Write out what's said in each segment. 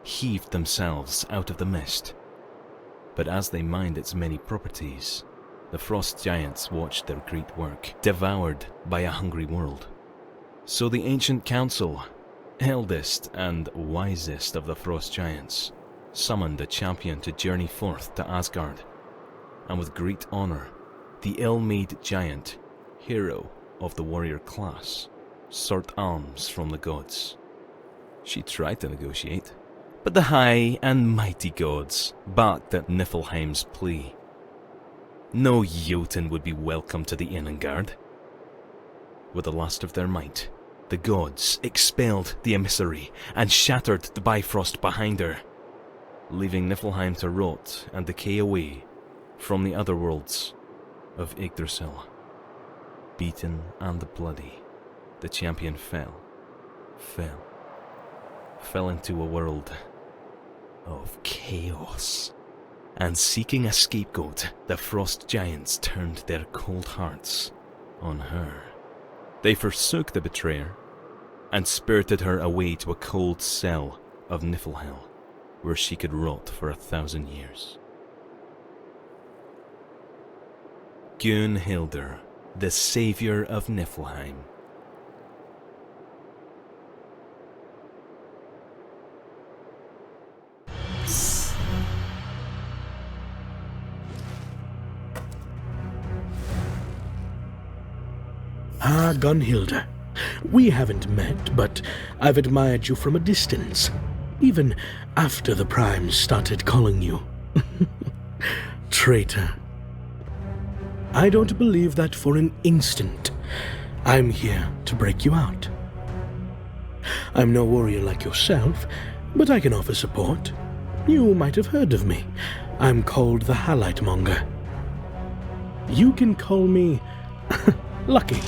heaved themselves out of the mist. But as they mined its many properties, the frost giants watched their great work devoured by a hungry world. So the ancient council, eldest and wisest of the frost giants, summoned a champion to journey forth to Asgard, and with great honor, the ill-made giant, hero of the warrior class, sought alms from the gods. She tried to negotiate, but the high and mighty gods balked at Niflheim's plea. No Jotun would be welcome to the Innengard. With the last of their might, the gods expelled the emissary and shattered the Bifrost behind her, leaving Niflheim to rot and decay away from the other worlds of Yggdrasil. Beaten and bloody, the champion fell into a world of chaos. And seeking a scapegoat, the frost giants turned their cold hearts on her. They forsook the betrayer and spirited her away to a cold cell of Niflhel, where she could rot for 1,000 years. Gunnhildr, the savior of Niflheim. Ah, Gunnhildr. We haven't met, but I've admired you from a distance, even after the Primes started calling you traitor. I don't believe that for an instant. I'm here to break you out. I'm no warrior like yourself, but I can offer support. You might have heard of me. I'm called the Halite Monger. You can call me Lucky.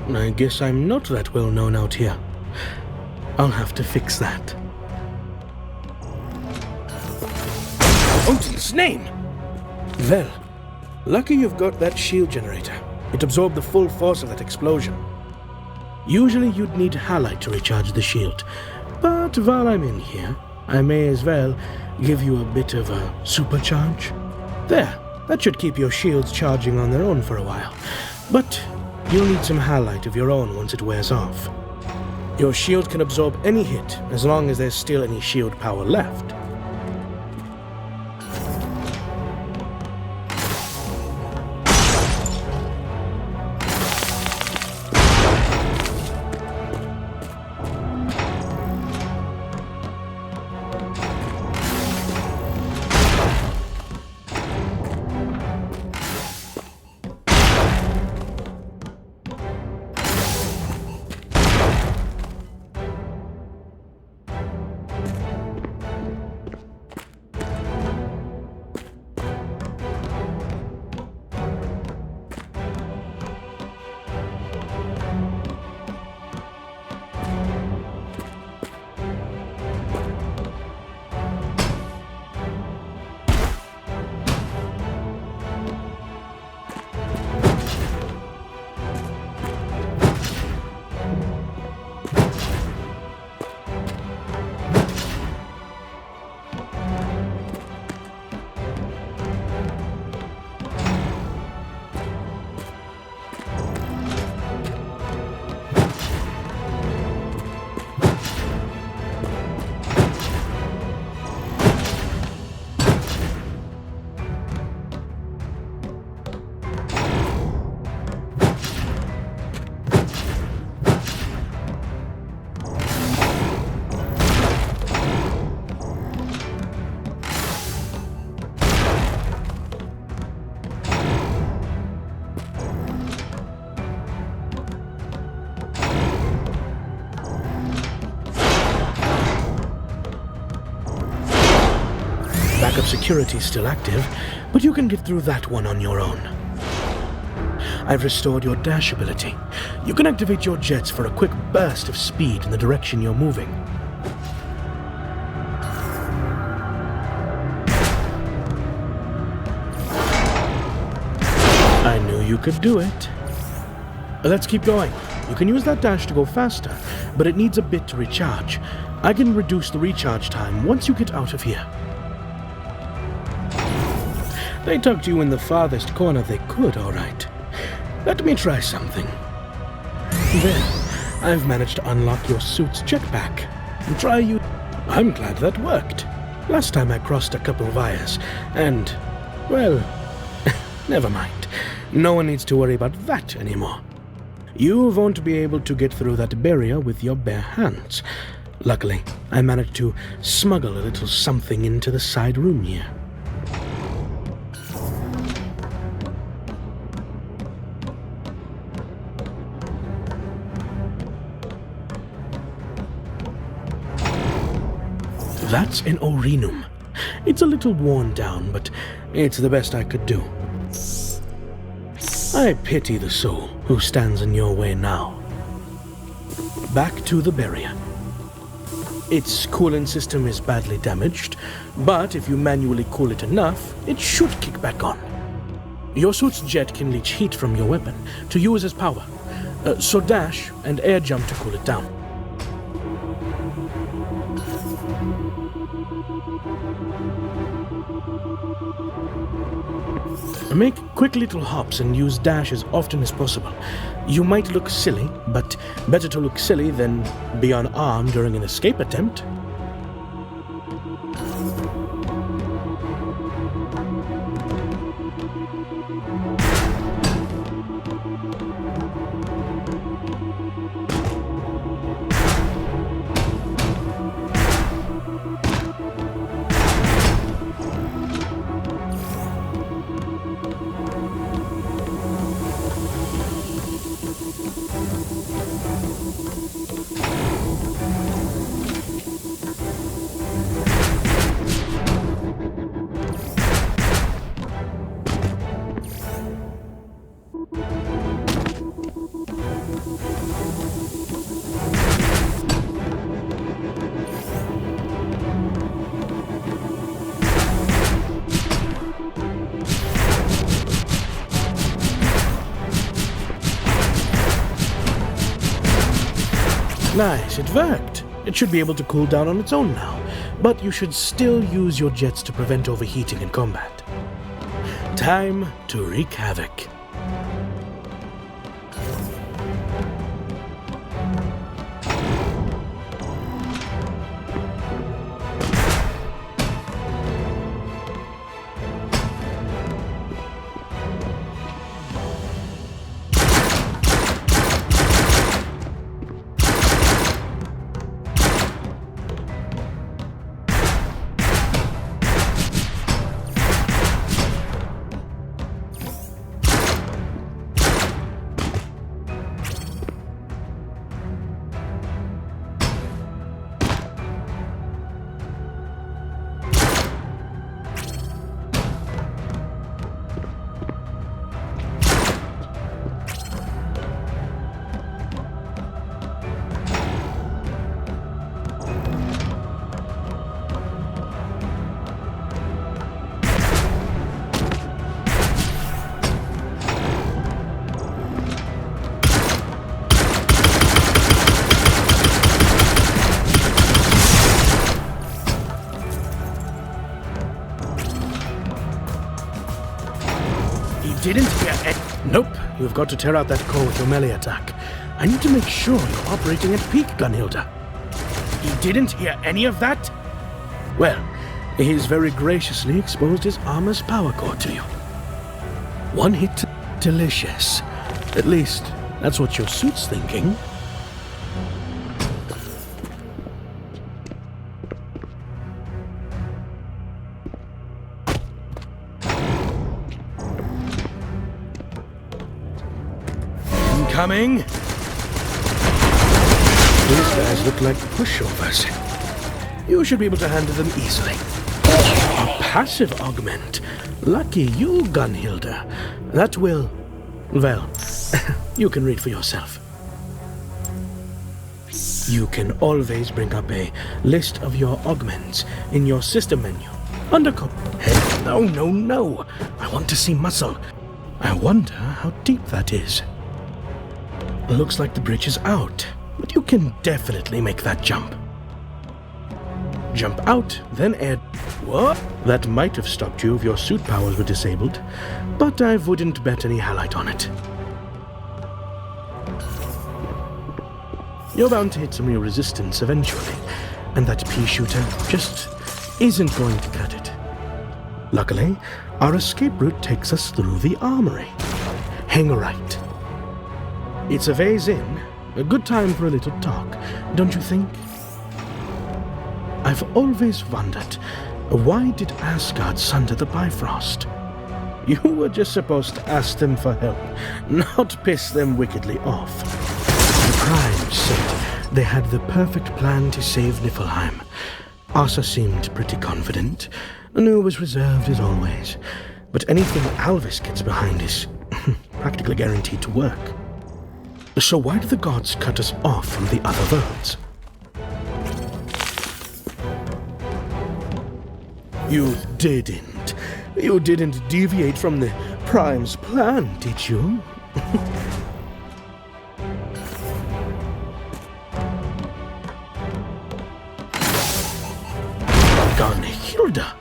I guess I'm not that well known out here. I'll have to fix that. Odin's name! Well, lucky you've got that shield generator. It absorbed the full force of that explosion. Usually you'd need Halite to recharge the shield, but while I'm in here, I may as well give you a bit of a supercharge. There, that should keep your shields charging on their own for a while, but you'll need some Halite of your own once it wears off. Your shield can absorb any hit as long as there's still any shield power left. Backup security is still active, but you can get through that one on your own. I've restored your dash ability. You can activate your jets for a quick burst of speed in the direction you're moving. I knew you could do it. Let's keep going. You can use that dash to go faster, but it needs a bit to recharge. I can reduce the recharge time once you get out of here. They tucked you in the farthest corner they could, all right. Let me try something. There, I've managed to unlock your suit's jetpack. Try you. I'm glad that worked. Last time I crossed a couple of wires, and, well, never mind. No one needs to worry about that anymore. You won't be able to get through that barrier with your bare hands. Luckily, I managed to smuggle a little something into the side room here. That's an Orinum. It's a little worn down, but it's the best I could do. I pity the soul who stands in your way now. Back to the barrier. Its cooling system is badly damaged, but if you manually cool it enough, it should kick back on. Your suit's jet can leach heat from your weapon to use as power, so dash and air jump to cool it down. Make quick little hops and use dash as often as possible. You might look silly, but better to look silly than be unarmed during an escape attempt. Nice, it worked. It should be able to cool down on its own now, but you should still use your jets to prevent overheating in combat. Time to wreak havoc. Didn't hear it. Nope, you've got to tear out that core with your melee attack. I need to make sure you're operating at peak, Gunnhildr. You didn't hear any of that? Well, he's very graciously exposed his armor's power core to you. One hit, delicious. At least, that's what your suit's thinking. Coming. These guys look like pushovers. You should be able to handle them easily. A passive augment. Lucky you, Gunnhildr. That will... well, you can read for yourself. You can always bring up a list of your augments in your system menu. Hey, no. I want to see muscle. I wonder how deep that is. Looks like the bridge is out, but you can definitely make that jump. Jump out, then air... What? That might have stopped you if your suit powers were disabled, but I wouldn't bet any halite on it. You're bound to hit some real resistance eventually, and that pea shooter just isn't going to cut it. Luckily, our escape route takes us through the armory. Hang a right. It's a ways in, a good time for a little talk, don't you think? I've always wondered, why did Asgard sunder the Bifrost? You were just supposed to ask them for help, not piss them wickedly off. The Prime said they had the perfect plan to save Niflheim. Asa seemed pretty confident. Anu was reserved as always. But anything Alvis gets behind is practically guaranteed to work. So why did the gods cut us off from the other worlds? You didn't. You didn't deviate from the Prime's plan, did you? Gunnhildr,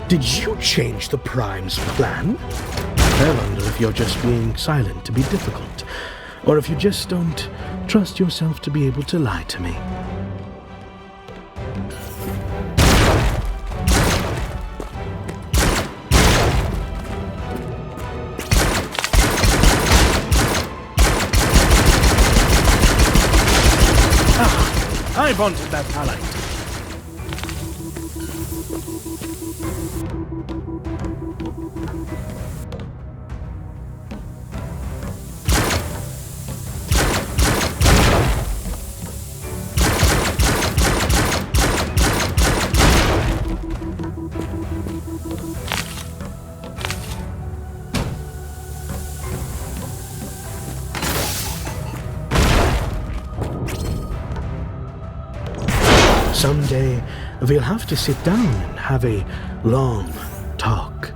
did you change the Prime's plan? I wonder if you're just being silent to be difficult, or if you just don't trust yourself to be able to lie to me. I wanted that halite. Someday, we'll have to sit down and have a long talk.